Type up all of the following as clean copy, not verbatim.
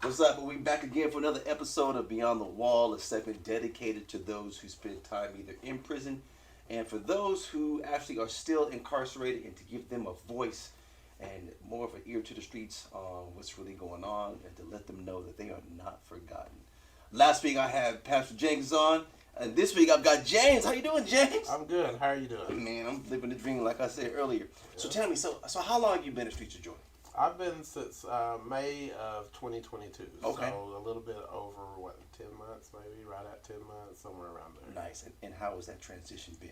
What's up? We back again for another episode of Beyond the Wall, a segment dedicated to those who spend time either in prison and for those who actually are still incarcerated, and to give them a voice and more of an ear to the streets on what's really going on, and to let them know that they are not forgotten. Last week I had Pastor Jenkins on, and this week I've got James. How you doing, James? I'm good. How are you doing? Man, I'm living the dream, like I said earlier. So Yeah. tell me, so how long have you been at Streets of Joy? I've been since May of 2022. Okay. So a little bit over, 10 months maybe, right at 10 months, somewhere around there. Nice. And how has that transition been?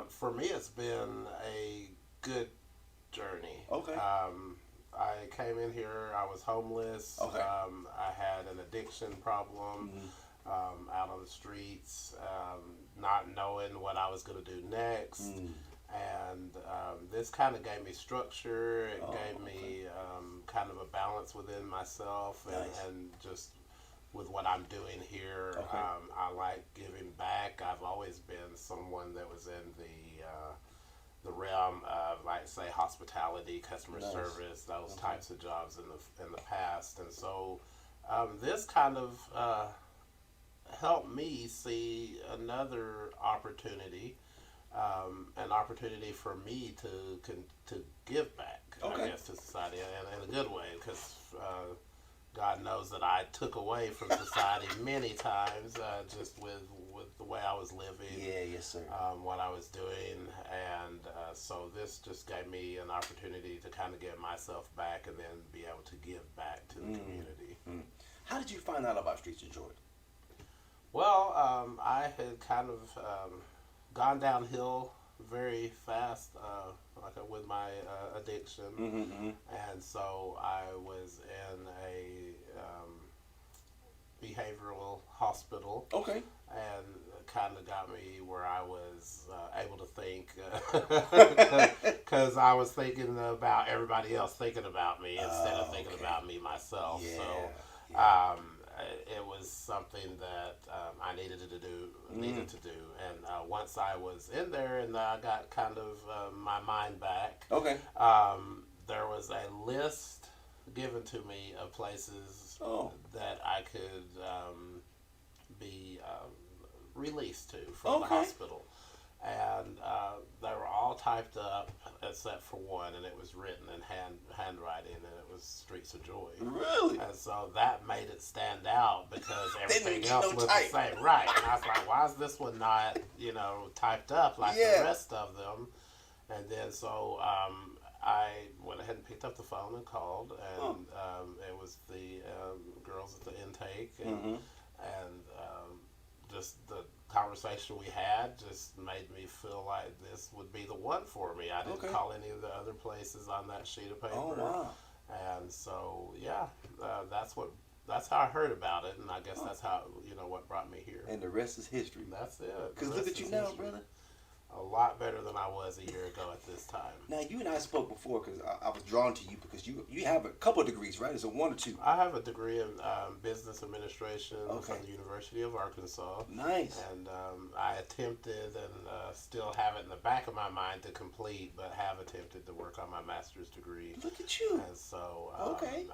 For me, it's been a good journey. Okay. I came in here, I was homeless. Okay. I had an addiction problem. Mm-hmm. Out on the streets, not knowing what I was going to do next. And this kind of gave me structure. It gave me kind of a balance within myself, and just with what I'm doing here. Okay. I like giving back. I've always been someone that was in the realm of, like, say, hospitality, customer service, those types of jobs in the past. And so this kind of helped me see another opportunity. An opportunity for me to give back, I guess, to society in a good way, because God knows that I took away from society many times, just with the way I was living. Yeah, yes, sir. What I was doing, and so this just gave me an opportunity to kind of get myself back, and then be able to give back to the community. How did you find out about Streets of Joy? Well, I had kind of gone downhill very fast, with my addiction, and so I was in a behavioral hospital. Okay. And kind of got me where I was able to think, because I was thinking about everybody else thinking about me instead of thinking about me myself. Yeah. So it was something that I needed to do. And once I was in there and I got kind of my mind back, there was a list given to me of places that I could be released to from the hospital. And they were all typed up except for one, and it was written in handwriting, and it was Streets of Joy. Really? And so that made it stand out, because everything get else no was type. the same. Right. And I was like, why is this one not, typed up like the rest of them? And then so I went ahead and picked up the phone and called, and it was the girls at the intake, and just the conversation we had just made me feel like this would be the one for me. I didn't call any of the other places on that sheet of paper. Oh, wow. And so, that's how I heard about it, and I guess that's how, what brought me here. And the rest is history. That's it. Because look at you now, brother. A lot better than I was a year ago at this time. Now, you and I spoke before, because I was drawn to you because you have a couple of degrees, right? Is it one or two? I have a degree in business administration from the University of Arkansas. Nice. And I attempted, and still have it in the back of my mind to complete, but have attempted to work on my master's degree. Look at you. And so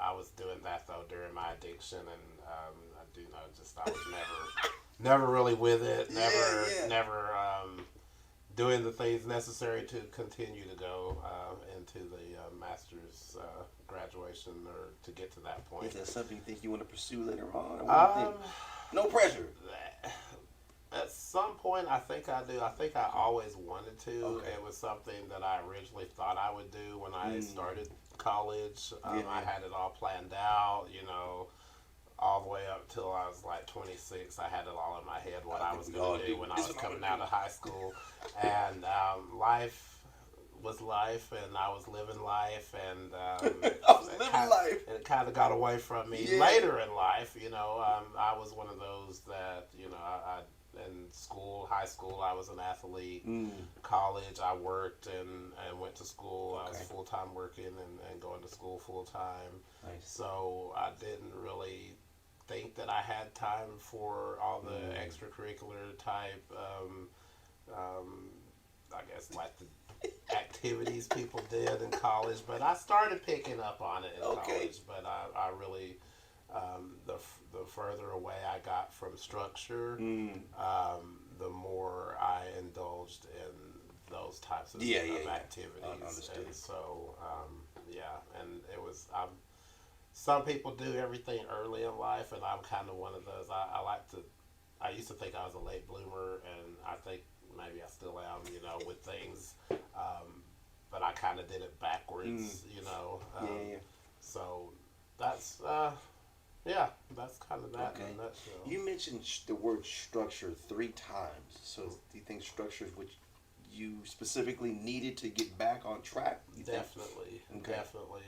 I was doing that, though, during my addiction, and I was never really with it, never doing the things necessary to continue to go into the master's graduation, or to get to that point. Is that something you think you want to pursue later on? Or what do you think? No pressure. At some point, I think I do. I think I always wanted to. Okay. It was something that I originally thought I would do when I started college. I had it all planned out, all the way up till I was like 26. I had it all in my head what I was going to do when I was coming out of high school. And life was life, and I was living life, and it kind of got away from me later in life. I was one of those that, I in school, high school, I was an athlete. College, I worked and went to school. I was full-time working and going to school full-time. Nice. So I didn't really think that I had time for all the extracurricular type, I guess, like the activities people did in college. But I started picking up on it in college. But I really The further away I got from structure, Mm. the more I indulged in those types of, Yeah, activities. Understood. And so, yeah, and it was. Some people do everything early in life, and I'm kind of one of those. I like to. I used to think I was a late bloomer, and I think maybe I still am. With things, but I kind of did it backwards. Yeah. So that's yeah, that's kind of that in Okay. a nutshell. You mentioned the word structure 3 times. So do you think structure is what you specifically needed to get back on track? You think? Definitely, Okay. definitely.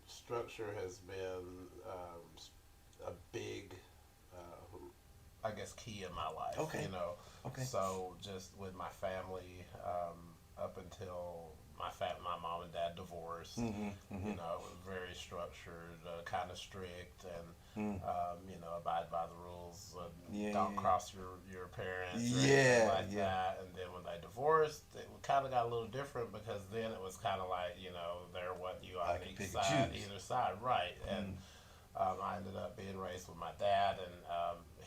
Structure has been a big, I guess, key in my life. Okay. Okay. So just with my family, up until my mom and dad divorced, Mm-hmm. it was very structured, kind of strict, and Mm. abide by the rules. Yeah, Don't yeah, cross your parents or yeah. anything like Yeah. that. And then when they divorced, it kind of got a little different because then it was kind of like they're what you I on can each pick and side, choose. either side, right? And I ended up being raised with my dad, and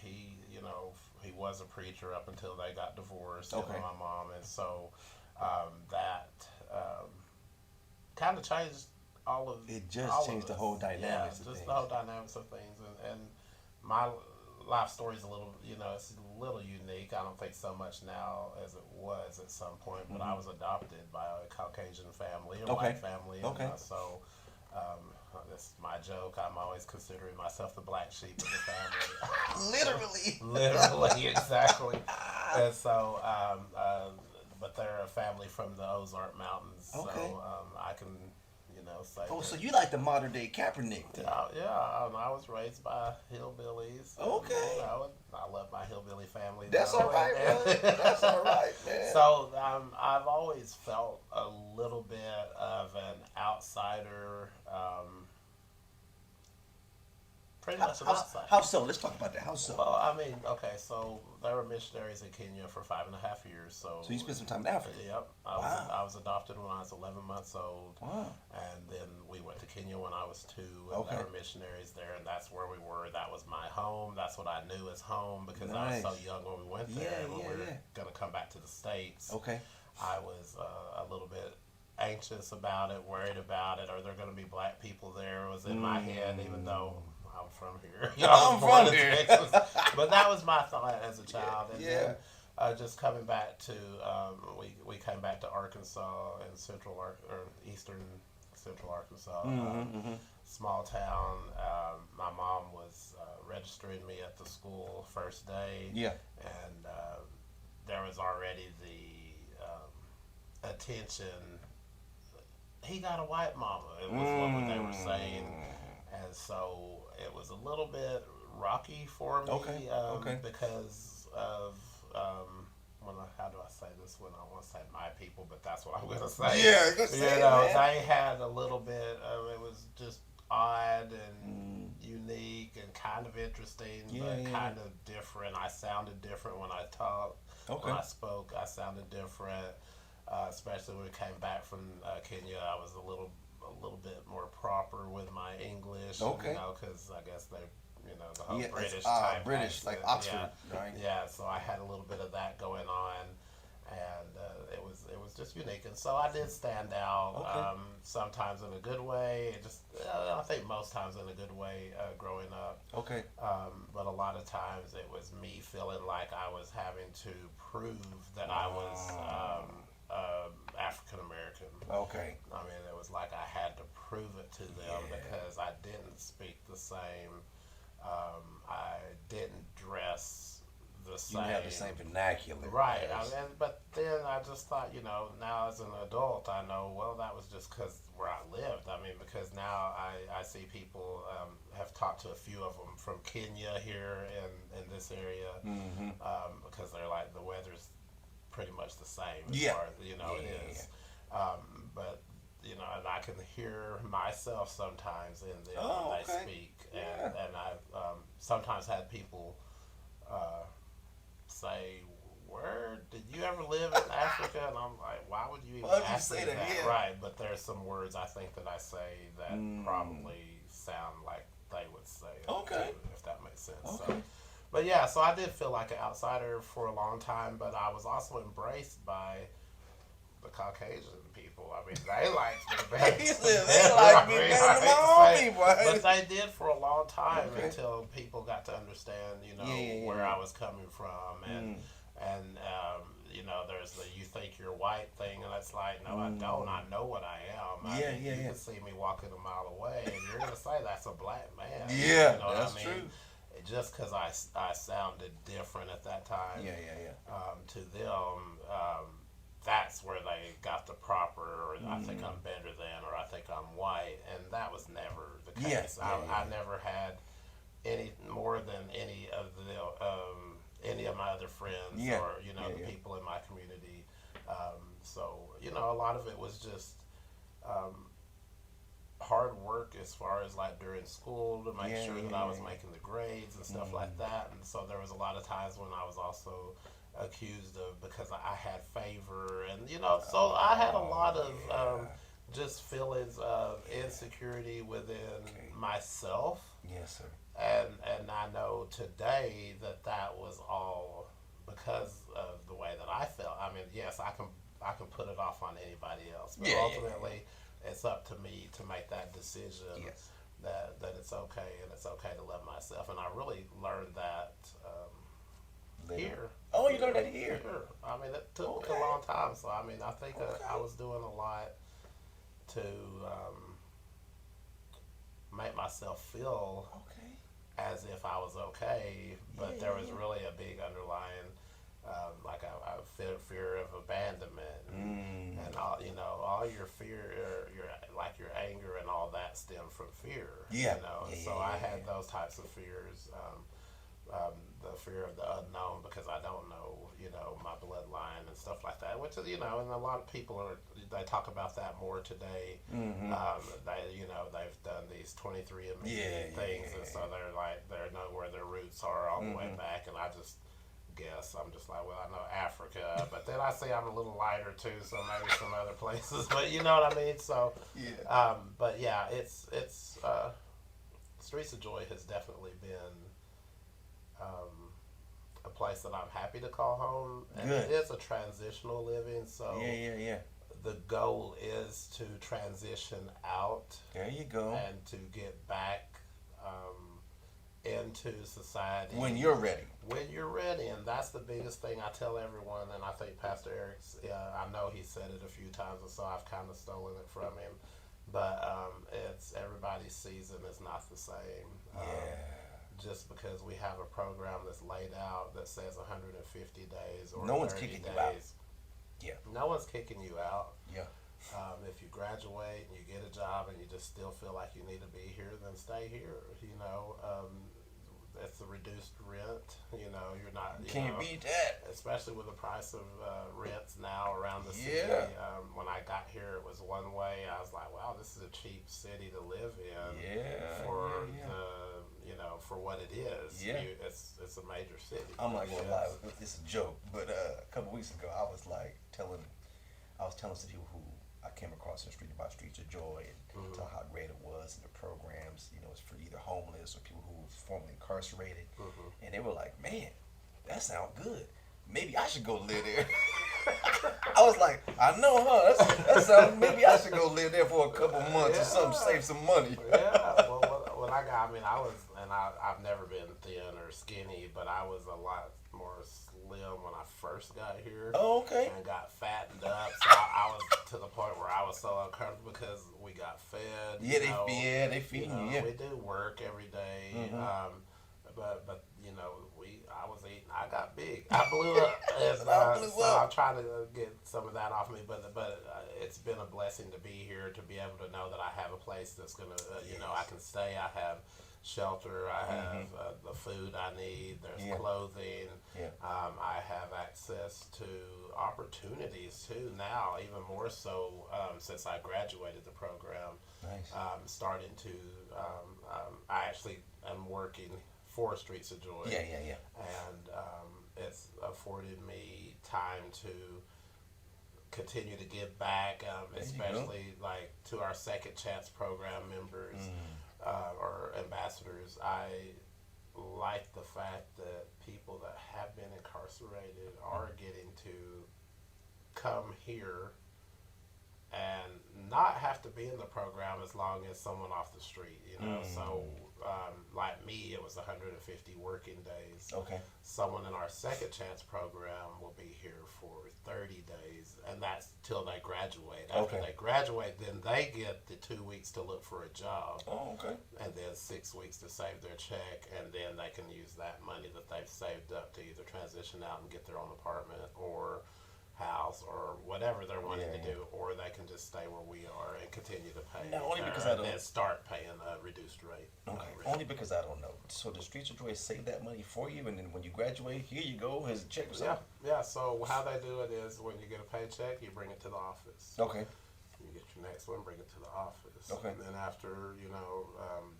he was a preacher up until they got divorced. Okay. My mom, and so that kind of changed all of It just all changed of the us. whole Yeah, dynamics of just things. the whole dynamics of things, and my life story is a little, it's a little unique. I don't think so much now as it was at some point, but I was adopted by a Caucasian family, a Okay. white family, and Okay. So. That's my joke. I'm always considering myself the black sheep of the family. Literally. Literally, exactly. And so, but they're a family from the Ozark Mountains, Okay. so I can, say. Oh, that, so you like the modern day Kaepernick? Then. yeah. I was raised by hillbillies. Okay. I love my hillbilly family. That's though, all right, man. That's all right, man. So I've always felt a little bit of an outsider. Pretty much an outsider. How so? Let's talk about that. How so? Well, I mean, okay, so there were missionaries in Kenya for 5.5 years. So you spent some time in Africa. Yep, Wow. I was adopted when I was 11 months old. Wow. And then we went to Kenya when I was 2. And Okay. there were missionaries there, and that's where we were. That was my home. That's what I knew as home because I Nice. was so young when we went there. Yeah, and when yeah, we were yeah. going to come back to the States, Okay. I was a little bit anxious about it, worried about it. Are there going to be black people there? It was in my head, even though I'm from here. I'm born from in here. Texas. But that was my thought as a child. And Yeah. then just coming back to, we came back to Arkansas in eastern central Arkansas. Small town. My mom was registering me at the school first day. Yeah. And there was already the attention. He got a white mama. It was what they were saying, and so it was a little bit rocky for me. Okay. Because of how do I say this when I want to say my people, but that's what I'm gonna say. Yeah, go say it, man. They had a little bit of it was just odd and unique and kind of interesting, but kind of different. I sounded different when I talked. Okay. When I spoke, I sounded different. Especially when we came back from Kenya, I was a little bit more proper with my English. Okay. Because I guess they, the whole Yeah, British it's, type British, like accent. Oxford, Yeah. right? Yeah, so I had a little bit of that going on, and it was just unique. And so I did stand out. Okay. Sometimes in a good way. I think most times in a good way growing up. Okay. But a lot of times it was me feeling like I was having to prove that I was African American. Okay. I mean, it was like I had to prove it to them because I didn't speak the same. I didn't dress the same. You have the same vernacular. Right. Yes. But then I just thought, now as an adult, I know, well, that was just because where I lived. I mean, because now I see people, have talked to a few of them from Kenya here in this area, because they're like, the weather's pretty much the same as far as, it is. But, and I can hear myself sometimes in them when they speak. And I've sometimes had people say, "Where did you ever live in Africa?" And I'm like, "Why would you even ask me that?" Yeah. Right, but there's some words I think that I say that probably sound like they would say it. sense. So, Okay. but yeah, so I did feel like an outsider for a long time, but I was also embraced by the Caucasian people. I mean, they liked me better. He said they like me better than my own people. But they did for a long time Okay. until people got to understand, where yeah. I was coming from, and there's the "you think you're white" thing, and it's like, no, I don't. I know what I am. I mean, you can see me walking a mile away, and you're gonna say that's a black man. Yeah, you know that's what I mean? true. Just because I sounded different at that time, to them, that's where they got the proper, or I think I'm better than, or I think I'm white, and that was never the case. I never had any more than any of my other friends, or the people in my community. So a lot of it was just um, hard work as far as like during school to make sure that I was making the grades and stuff like that. And so there was a lot of times when I was also accused of, because I had favor, and so I had a lot of just feelings of insecurity within myself. Yes, sir. And I know today that was all because of the way that I felt. I mean, yes, I can put it off on anybody else, but ultimately it's up to me to make that decision. Yes. That it's okay, and it's okay to love myself. And I really learned that here. Oh, you learned that here. I mean, it took me a long time. So I mean, I think I was doing a lot to make myself feel as if I was okay, but there was really a big underlying, like I fear of abandonment, and all your fear, your anger and all that stem from fear. So I had those types of fears. The fear of the unknown, because I don't know, my bloodline and stuff like that. Which is, and a lot of people they talk about that more today. They've done these 23andMe things, and so they know where their roots are all the way back. And I just guess I'm just like, well, I know Africa, but then I say I'm a little lighter too, so maybe some other places. But you know what I mean. So, but yeah, it's Streets of Joy has definitely been a place that I'm happy to call home. And it is a transitional living, so the goal is to transition out. There you go. And to get back into society. When you're ready. When you're ready, and that's the biggest thing I tell everyone, and I think Pastor Eric's, I know he said it a few times, and so I've kind of stolen it from him, but it's everybody's season is not the same. Just because we have a program that's laid out that says 150 days or no one's 30 kicking days. You out. No one's kicking you out. If you graduate and you get a job and you just still feel like you need to be here, then stay here. It's a reduced rent. You're not. Can't beat that. Especially with the price of rents now around the city. When I got here, it was one way. I was like, wow, this is a cheap city to live in. For what it is. It's a major city. I'm not gonna lie, it's a joke. But a couple weeks ago, I was telling some people who I came across in the street about Streets of Joy, and tell how great it was, and the programs, it's for either homeless or people who were formerly incarcerated, and they were like, man, that sounds good. Maybe I should go live there. I was like, I know, huh? That sounds. Maybe I should go live there for a couple months or something, save some money. Well, I was, and I've never been thin or skinny, but I was a lot more slim when I first got here. Oh, okay. And got fattened up, so I was to the point where I was so uncomfortable because we got fed. They feed you. Yeah, we do work every day, but I was eating. I got big. I blew up, and so I'm trying to get some of that off me. But it's been a blessing to be here, to be able to know that I have a place that's gonna, I can stay. I have shelter. I have the food I need. There's clothing. I have access to opportunities too now, even more so since I graduated the program. Nice. Starting to, I actually am working for Streets of Joy. And it's afforded me time to continue to give back, especially like to our Second Chance program members or ambassadors. like the fact that people that have been incarcerated are getting to come here and not have to be in the program as long as someone off the street, you know. So, like me, it was 150 working days. Okay. Someone in our second chance program will be here for 30 days, and that's till they graduate. After they graduate, then they get the 2 weeks to look for a job. Oh, okay. And then 6 weeks to save their check, and then they can use that money that they've saved up to either transition out and get their own apartment or house or whatever they're wanting to do, or they can just stay where we are and continue to pay. Now, only because I don't. And start paying a reduced rate. Okay. Only because I don't know. So the Streets of Joy save that money for you, and then when you graduate, here you go. Here's a check or something. Yeah. So how they do it is when you get a paycheck, you bring it to the office. Okay. You get your next one, bring it to the office. Okay. And then after,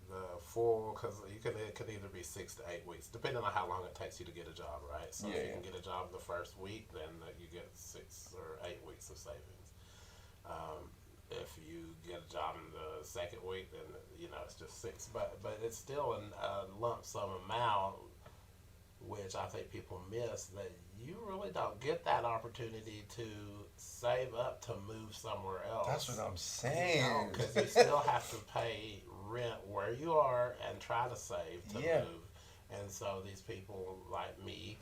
the full, because it could either be 6 to 8 weeks, depending on how long it takes you to get a job, right? So if you can get a job the first week, then you get 6 or 8 weeks of savings. If you get a job in the second week, then it's just 6. But it's still a lump sum amount, which I think people miss, that you really don't get that opportunity to save up to move somewhere else. That's what I'm saying. Because you still have to pay rent where you are and try to save to move. And so these people like me,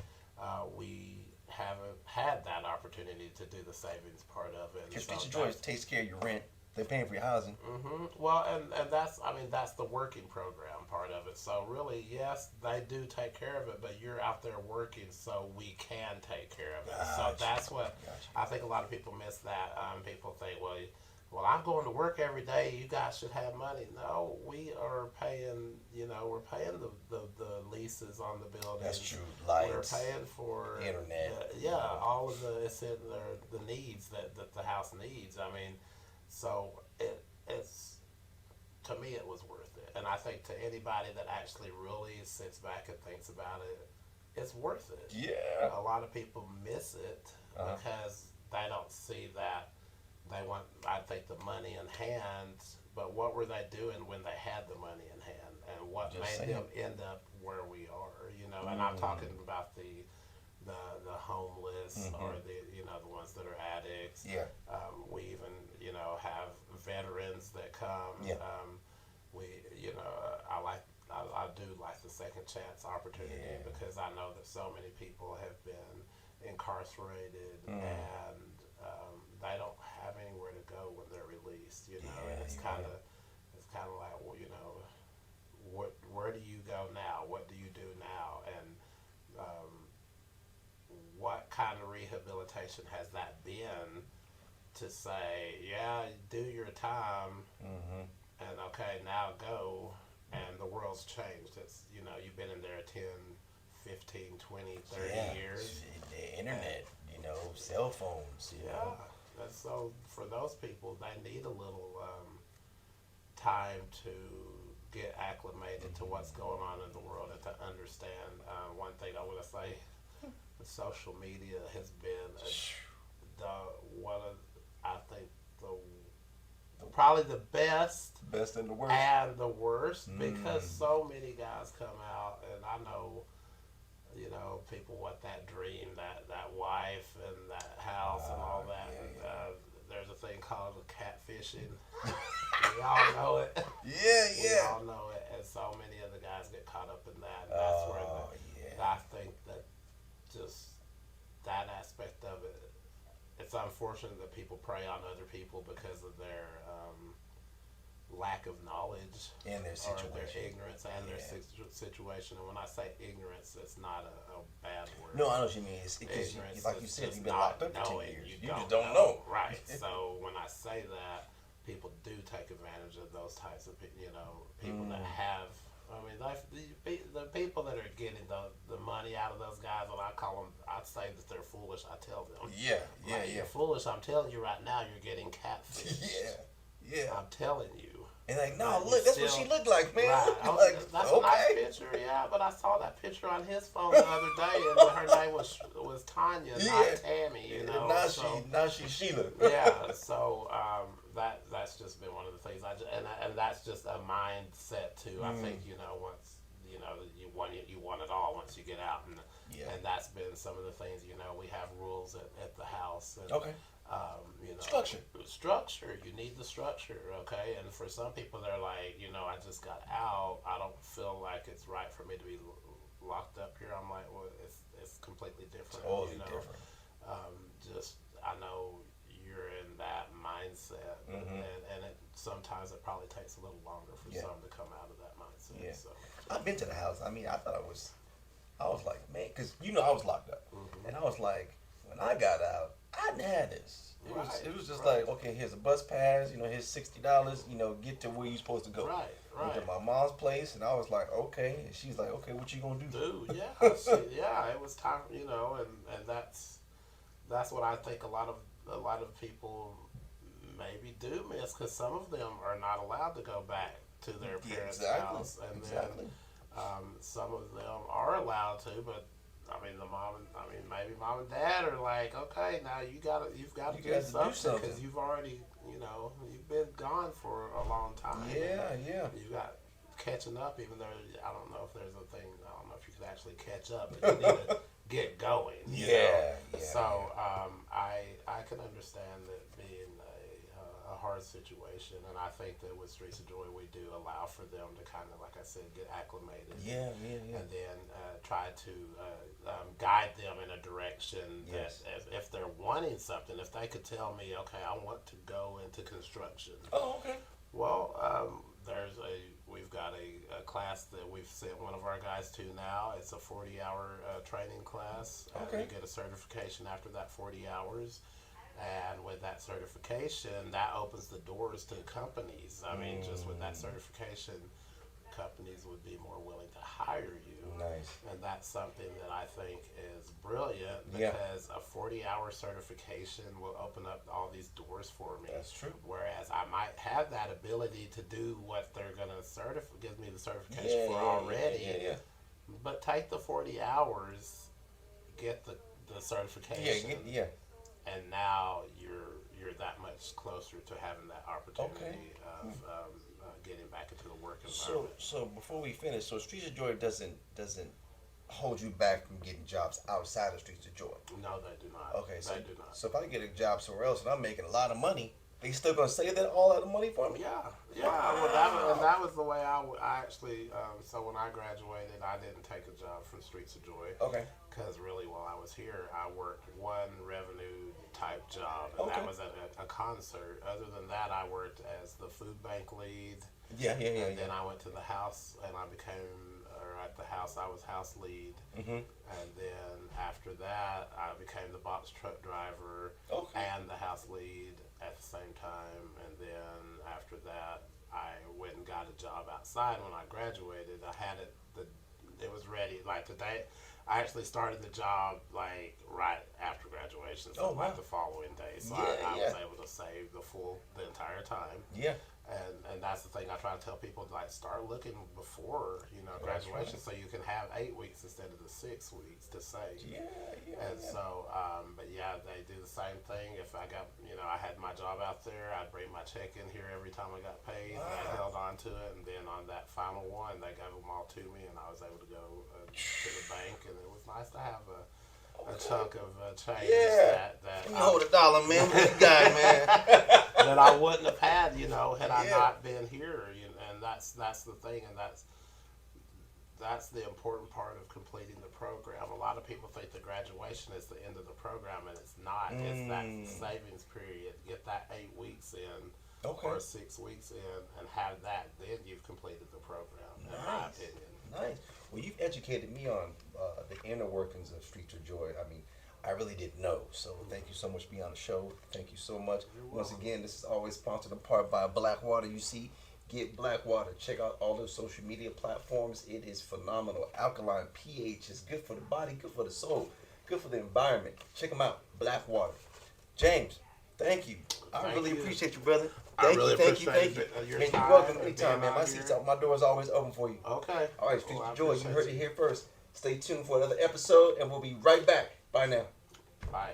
we haven't had that opportunity to do the savings part of it. Your Streets of Joy takes care of your rent. They're paying for your housing. Mm-hmm. Well, and that's the working program part of it. So really, yes, they do take care of it, but you're out there working, so we can take care of it. So that's what I think a lot of people miss that. People think, well, I'm going to work every day. You guys should have money. No, we are paying. We're paying the leases on the building. That's true. Lights. We're paying for internet. All of the needs that the house needs. I mean. So it's to me it was worth it, and I think to anybody that actually really sits back and thinks about it, it's worth it. Yeah. A lot of people miss it because they don't see that they want. I think the money in hand, but what were they doing when they had the money in hand, and what made them end up where we are? And I'm talking about the homeless or the ones that are addicts. Yeah. We even have veterans that come. Yeah. I do like the second chance opportunity because I know that so many people have been incarcerated and they don't have anywhere to go when they're released. And it's kind of like where do you go now? What do you do now? And what kind of rehabilitation has that been to say, do your time, and okay, now go, and the world's changed. It's, you've been in there 10, 15, 20, 30 years. The internet, cell phones. And so for those people, they need a little time to get acclimated to what's going on in the world and to understand. One thing I want to say, social media has been probably the best and the worst, and the worst, because so many guys come out, and I know people want that dream, that wife and that house and all that. And, there's a thing called catfishing. We all know it. We all know it, and so many of the guys get caught up in that. And that's where I think that just that aspect of it, it's unfortunate that people prey on other people because of their lack of knowledge and their situation, or their ignorance and their situation. And when I say ignorance, it's not a bad word. No, I know what you mean. It's ignorance, like you said, you've been locked up for 10 years. You just don't know. Right. So when I say that, people do take advantage of those types of people that have. I mean, the people that are getting the money out of those guys, when I call them, I'd say that they're foolish. I tell them, you're foolish. I'm telling you right now, you're getting catfish. I'm telling you. And look, that's what she looked like, man. Right. That's a nice picture, but I saw that picture on his phone the other day, and her name was Tanya, not Tammy. Now she's Sheila. So that's just been one of the things and that's just a mindset too. I think once you want it all once you get out, Yeah. and that's been some of the things. We have rules at the house. And, Okay. Structure. Structure. You need the structure, okay? And for some people, they're like, I just got out. I don't feel like it's right for me to be locked up here. I'm like, well, it's completely different. Totally different. Just I know you're in that mindset, and sometimes it probably takes a little longer for some to come out of that mindset. Yeah. So I've been to the house. I mean, I thought I was like, man, because I was locked up, and I was like, when I got out, I didn't have this. It was just like, okay, here's a bus pass, here's $60, get to where you're supposed to go. Right. Went to my mom's place, and I was like, okay, and she's like, okay, what you gonna do? Dude, yeah, it was time, and that's what I think a lot of people maybe do miss, because some of them are not allowed to go back to their parents' house, and then some of them are allowed to, but maybe mom and dad are like, okay, now you've got to do something, because you've already, you've been gone for a long time. Yeah. You've got catching up, even though I don't know if there's a thing, I don't know if you could actually catch up, but you need to get going. Yeah. So I can understand that being a hard situation, and I think that with Streets of Joy, we do allow for them to kind of, like I said, get acclimated. Yeah. And then try to guide them in a direction that if they're wanting something, if they could tell me, okay, I want to go into construction. Oh, okay. Well, we've got a class that we've sent one of our guys to now. It's a 40-hour training class. Okay. You get a certification after that 40 hours. And with that certification, that opens the doors to companies. I mean, just with that certification, companies would be more willing to hire you. Nice. And that's something that I think is brilliant, because a 40-hour certification will open up all these doors for me. That's true. Whereas I might have that ability to do what they're going to give me the certification for already. Yeah. But take the 40 hours, get the certification. Yeah. And now you're that much closer to having that opportunity of getting back into the work environment. So before we finish, so Streets of Joy doesn't hold you back from getting jobs outside of Streets of Joy. No, they do not. Okay, they do not. So if I get a job somewhere else and I'm making a lot of money, they still gonna save that all that money for me? Yeah. Well, that was the way I actually. So when I graduated, I didn't take a job from Streets of Joy. Okay. Because really, while I was here, I worked one revenue type job, and that was at a concert. Other than that, I worked as the food bank lead. Yeah. And then I went to the house, and at the house, I was house lead. Mm-hmm. And then after that, I became the box truck driver and the house lead at the same time. And then after that, I went and got a job outside when I graduated. I had it was ready. Like today, I actually started the job like right after graduation, so like the following day. So I was able to save the entire time. Yeah. And that's the thing I try to tell people, like, start looking before graduation, so you can have 8 weeks instead of the 6 weeks to save. So but they do the same thing. If I got I had my job out there, I'd bring my check in here every time I got paid, and I held on to it, and then on that final one, they gave them all to me, and I was able to go to the bank, and it was nice to have a chunk of change that you hold $1, man. What you got, man? that I wouldn't have had, had I not been here. And that's the thing, and that's the important part of completing the program. A lot of people think the graduation is the end of the program, and it's not. It's that savings period. Get that 8 weeks in or 6 weeks in, and have that. Then you've completed the program, in my opinion. Nice. Well, you've educated me on the inner workings of Streets of Joy. I mean, I really didn't know. So thank you so much for being on the show. Thank you so much. Once again, this is always sponsored in part by Blackwater. You see, get Blackwater. Check out all those social media platforms. It is phenomenal. Alkaline pH is good for the body, good for the soul, good for the environment. Check them out. Blackwater. James, thank you. I really appreciate you, brother. Thank you. And you're welcome anytime, man. My door is always open for you. Okay. All right, Streets of Joy. You heard it here first. Stay tuned for another episode, and we'll be right back. Bye now. Bye.